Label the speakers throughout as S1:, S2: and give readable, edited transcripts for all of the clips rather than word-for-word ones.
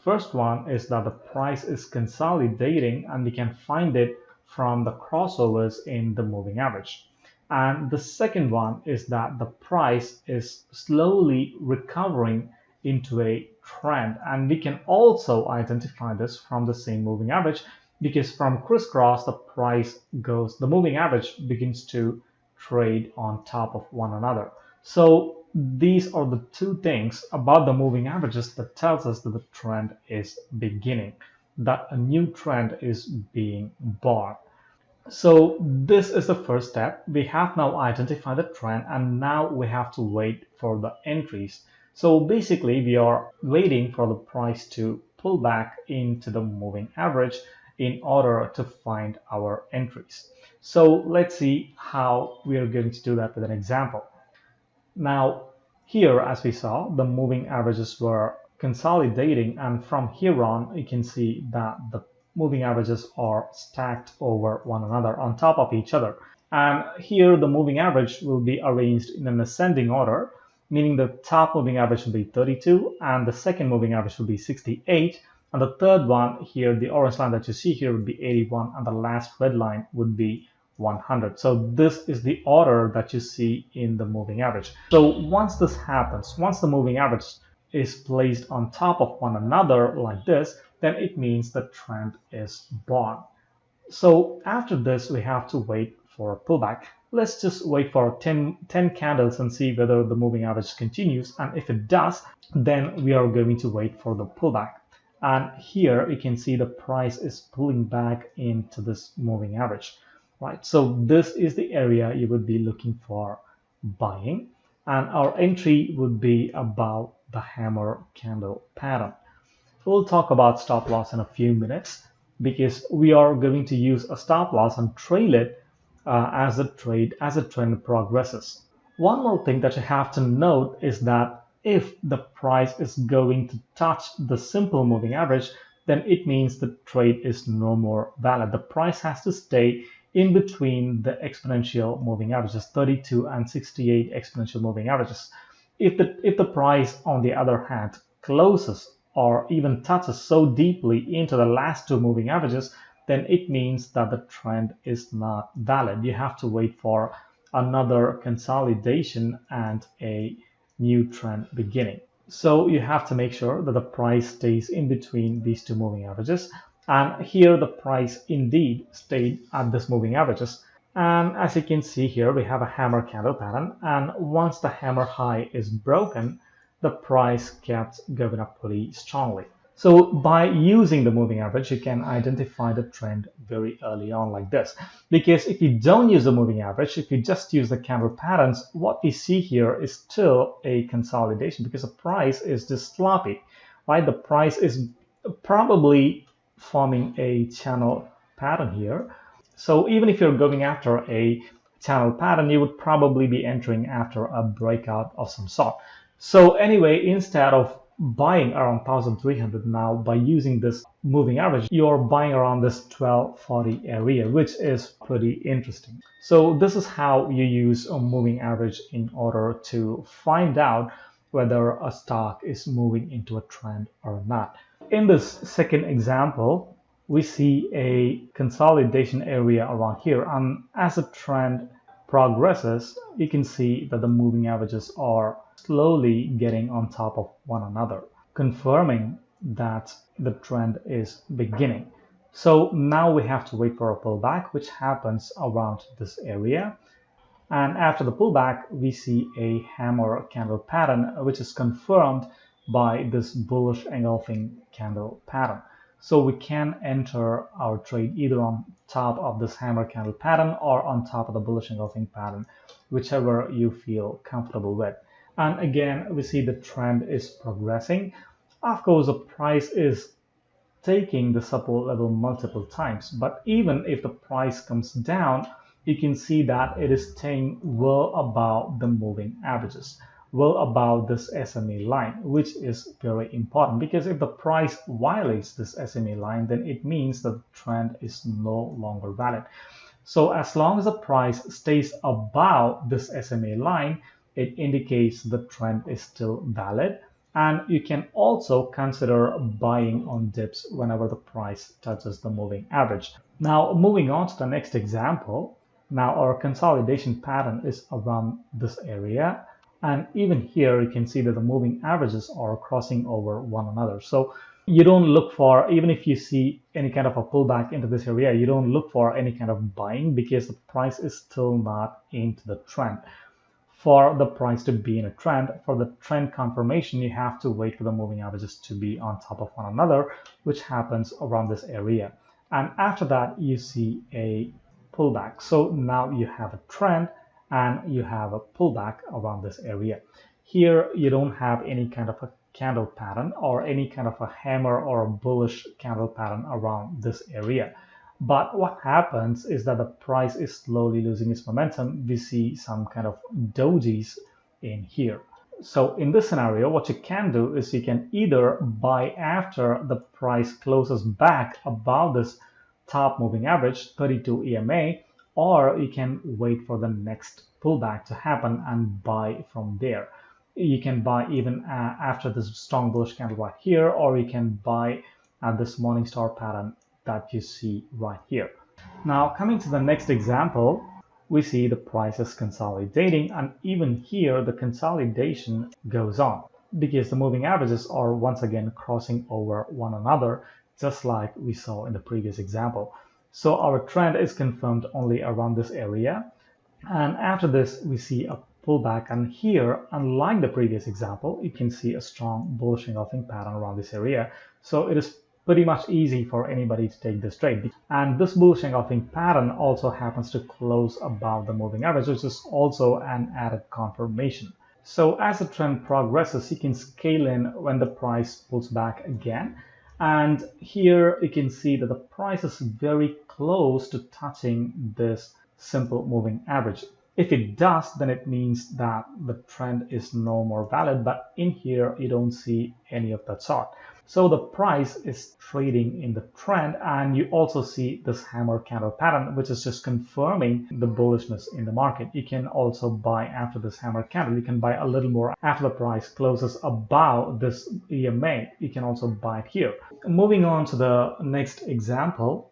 S1: First one is that the price is consolidating and we can find it from the crossovers in the moving average. And the second one is that the price is slowly recovering into a trend. And we can also identify this from the same moving average because from crisscross, the moving average begins to trade on top of one another. So these are the two things about the moving averages that tells us that the trend is beginning, that a new trend is being born. So this is the first step. We have now identified the trend and now we have to wait for the entries. So basically we are waiting for the price to pull back into the moving average in order to find our entries. So let's see how we are going to do that with an example. Now here, as we saw, the moving averages were consolidating, and from here on you can see that the moving averages are stacked over one another on top of each other. And here the moving average will be arranged in an ascending order, meaning the top moving average will be 32 and the second moving average will be 68, and the third one here, the orange line that you see here, would be 81, and the last red line would be 100. So this is the order that you see in the moving average. So once this happens, once the moving average is placed on top of one another like this, then it means the trend is born. So after this, we have to wait for a pullback. Let's just wait for 10 candles and see whether the moving average continues. And if it does, then we are going to wait for the pullback. And here you can see the price is pulling back into this moving average. Right, so this is the area you would be looking for buying, and our entry would be about the hammer candle pattern. We'll talk about stop loss in a few minutes because we are going to use a stop loss and trail it as the trend progresses. One more thing that you have to note is that if the price is going to touch the simple moving average, then it means the trade is no more valid. The price has to stay in between the exponential moving averages, 32 and 68 exponential moving averages. If the price, on the other hand, closes or even touches so deeply into the last two moving averages, then it means that the trend is not valid. You have to wait for another consolidation and a new trend beginning. So you have to make sure that the price stays in between these two moving averages. And here the price indeed stayed at this moving averages. And as you can see here, we have a hammer candle pattern. And once the hammer high is broken, the price kept going up pretty strongly. So by using the moving average, you can identify the trend very early on like this. Because if you don't use the moving average, if you just use the candle patterns, what we see here is still a consolidation because the price is just sloppy, right? The price is probably forming a channel pattern here. So even if you're going after a channel pattern, you would probably be entering after a breakout of some sort. So anyway, instead of buying around 1300 now by using this moving average, you're buying around this 1240 area, which is pretty interesting. So this is how you use a moving average in order to find out whether a stock is moving into a trend or not. In this second example, we see a consolidation area around here, and as the trend progresses, you can see that the moving averages are slowly getting on top of one another, confirming that the trend is beginning. So now we have to wait for a pullback, which happens around this area. And after the pullback, we see a hammer candle pattern, which is confirmed by this bullish engulfing candle pattern. So we can enter our trade either on top of this hammer candle pattern or on top of the bullish engulfing pattern, whichever you feel comfortable with. And again, we see the trend is progressing. Of course, the price is taking the support level multiple times, but even if the price comes down, you can see that it is staying well above the moving averages, well above this SMA line, which is very important because if the price violates this SMA line, then it means that the trend is no longer valid. So as long as the price stays above this SMA line, it indicates the trend is still valid. And you can also consider buying on dips whenever the price touches the moving average. Now, moving on to the next example. Now, our consolidation pattern is around this area. And even here, you can see that the moving averages are crossing over one another. So you don't look for, even if you see any kind of a pullback into this area, you don't look for any kind of buying because the price is still not into the trend. For the price to be in a trend, for the trend confirmation, you have to wait for the moving averages to be on top of one another, which happens around this area. And after that, you see a pullback. So now you have a trend and you have a pullback around this area. Here, you don't have any kind of a candle pattern or any kind of a hammer or a bullish candle pattern around this area. But what happens is that the price is slowly losing its momentum. We see some kind of dojis in here. So in this scenario, what you can do is you can either buy after the price closes back above this top moving average, 32 EMA, or you can wait for the next pullback to happen and buy from there. You can buy even after this strong bullish candle right here, or you can buy at this morning star pattern that you see right here. Now, coming to the next example, we see the price is consolidating, and even here the consolidation goes on because the moving averages are once again crossing over one another, just like we saw in the previous example. So our trend is confirmed only around this area, and after this we see a pullback, and here, unlike the previous example, you can see a strong bullish engulfing pattern around this area. So it is pretty much easy for anybody to take this trade. And this bullish engulfing pattern also happens to close above the moving average, which is also an added confirmation. So as the trend progresses, you can scale in when the price pulls back again. And here you can see that the price is very close to touching this simple moving average. If it does, then it means that the trend is no more valid, but in here you don't see any of that sort. So the price is trading in the trend, and you also see this hammer candle pattern, which is just confirming the bullishness in the market. You can also buy after this hammer candle. You can buy a little more after the price closes above this EMA. You can also buy it here. Moving on to the next example.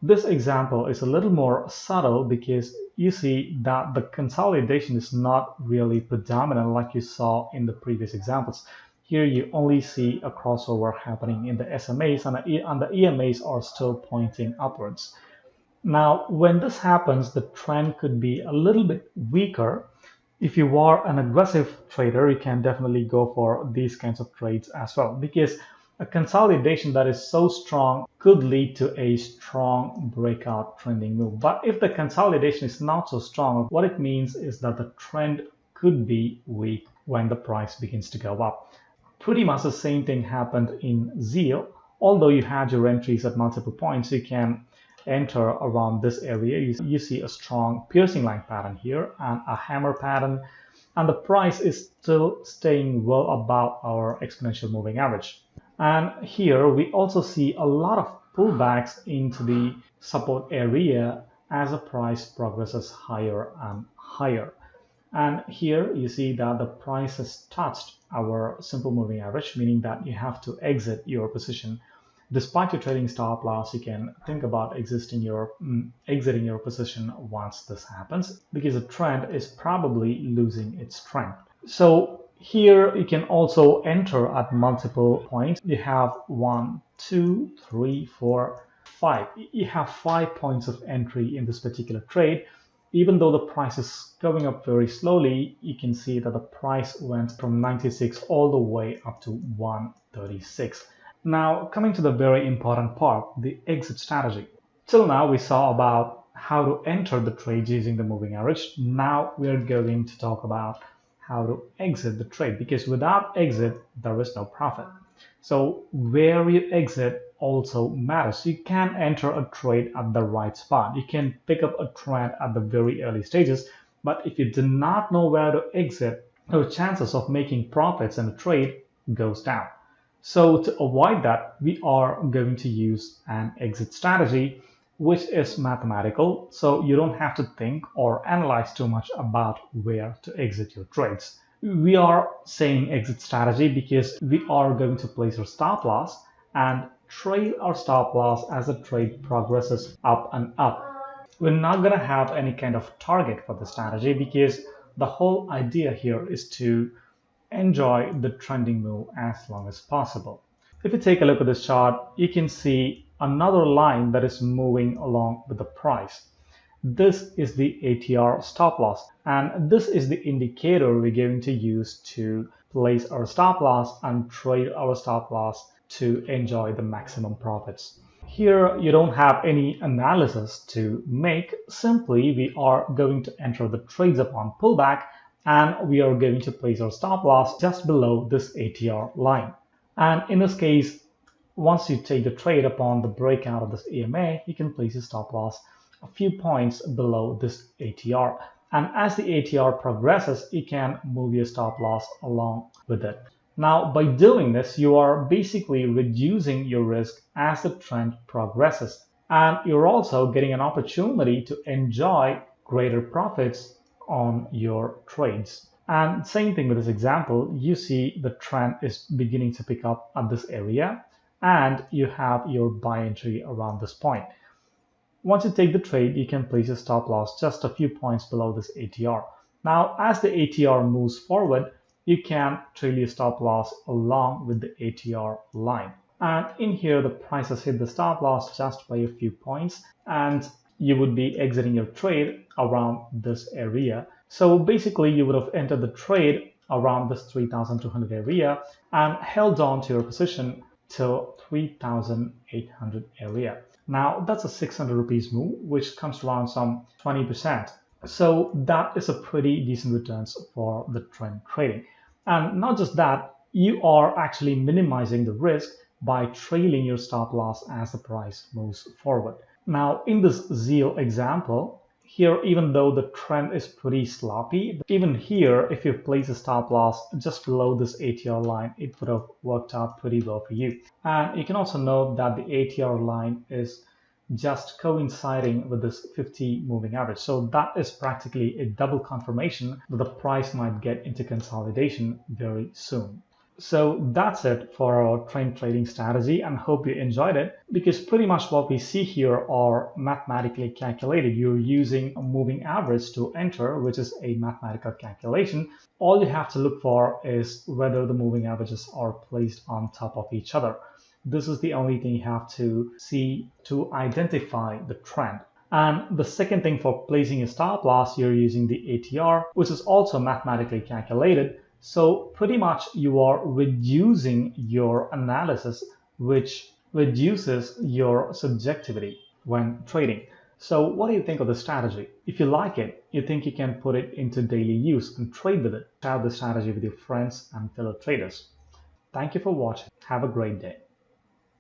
S1: This example is a little more subtle because you see that the consolidation is not really predominant like you saw in the previous examples. Here you only see a crossover happening in the SMAs, and the EMAs are still pointing upwards. Now, when this happens, the trend could be a little bit weaker. If you are an aggressive trader, you can definitely go for these kinds of trades as well, because a consolidation that is so strong could lead to a strong breakout trending move. But if the consolidation is not so strong, what it means is that the trend could be weak when the price begins to go up. Pretty much the same thing happened in Zeal. Although you had your entries at multiple points, you can enter around this area. You see a strong piercing line pattern here and a hammer pattern, and the price is still staying well above our exponential moving average. And here we also see a lot of pullbacks into the support area as the price progresses higher and higher. And here you see that the price has touched our simple moving average, meaning that you have to exit your position. Despite your trading stop loss, you can think about exiting your position once this happens, because the trend is probably losing its strength. So here you can also enter at multiple points. You have 1, 2, 3, 4, 5. You have 5 points of entry in this particular trade. Even though the price is going up very slowly, you can see that the price went from 96 all the way up to 136. Now, coming to the very important part, the exit strategy. Till now, we saw about how to enter the trade using the moving average. Now we're going to talk about how to exit the trade, because without exit, there is no profit. So where you exit also matters. You can enter a trade at the right spot. You can pick up a trend at the very early stages, but if you do not know where to exit, your chances of making profits in the trade goes down. So to avoid that, we are going to use an exit strategy, which is mathematical. So you don't have to think or analyze too much about where to exit your trades. We are saying exit strategy because we are going to place our stop loss and trail our stop loss as the trade progresses up and up. We're not going to have any kind of target for the strategy because the whole idea here is to enjoy the trending move as long as possible. If you take a look at this chart, you can see another line that is moving along with the price. This is the ATR stop loss, and this is the indicator we're going to use to place our stop loss and trade our stop loss to enjoy the maximum profits. Here, you don't have any analysis to make. Simply, we are going to enter the trades upon pullback, and we are going to place our stop loss just below this ATR line. And in this case, once you take the trade upon the breakout of this EMA, you can place your stop loss a few points below this ATR. And as the ATR progresses, you can move your stop loss along with it. Now, by doing this, you are basically reducing your risk as the trend progresses. And you're also getting an opportunity to enjoy greater profits on your trades. And same thing with this example, you see the trend is beginning to pick up at this area, and you have your buy entry around this point. Once you take the trade, you can place a stop loss just a few points below this ATR. Now, as the ATR moves forward, you can trail your stop loss along with the ATR line. And in here, the price has hit the stop loss just by a few points, and you would be exiting your trade around this area. So basically, you would have entered the trade around this 3,200 area and held on to your position till 3,800 area. Now, that's a 600 rupees move, which comes around some 20%. So that is a pretty decent returns for the trend trading. And not just that, you are actually minimizing the risk by trailing your stop loss as the price moves forward. Now, in this Zeal example, here, even though the trend is pretty sloppy, even here, if you place a stop loss just below this ATR line, it would have worked out pretty well for you. And you can also note that the ATR line is just coinciding with this 50 moving average. So that is practically a double confirmation that the price might get into consolidation very soon. So that's it for our trend trading strategy, and hope you enjoyed it, because pretty much what we see here are mathematically calculated. You're using a moving average to enter, which is a mathematical calculation. All you have to look for is whether the moving averages are placed on top of each other. This is the only thing you have to see to identify the trend. And the second thing, for placing a stop loss, you're using the ATR, which is also mathematically calculated. So pretty much you are reducing your analysis, which reduces your subjectivity when trading. So what do you think of the strategy? If you like it, you think you can put it into daily use and trade with it, share the strategy with your friends and fellow traders. Thank you for watching. Have a great day.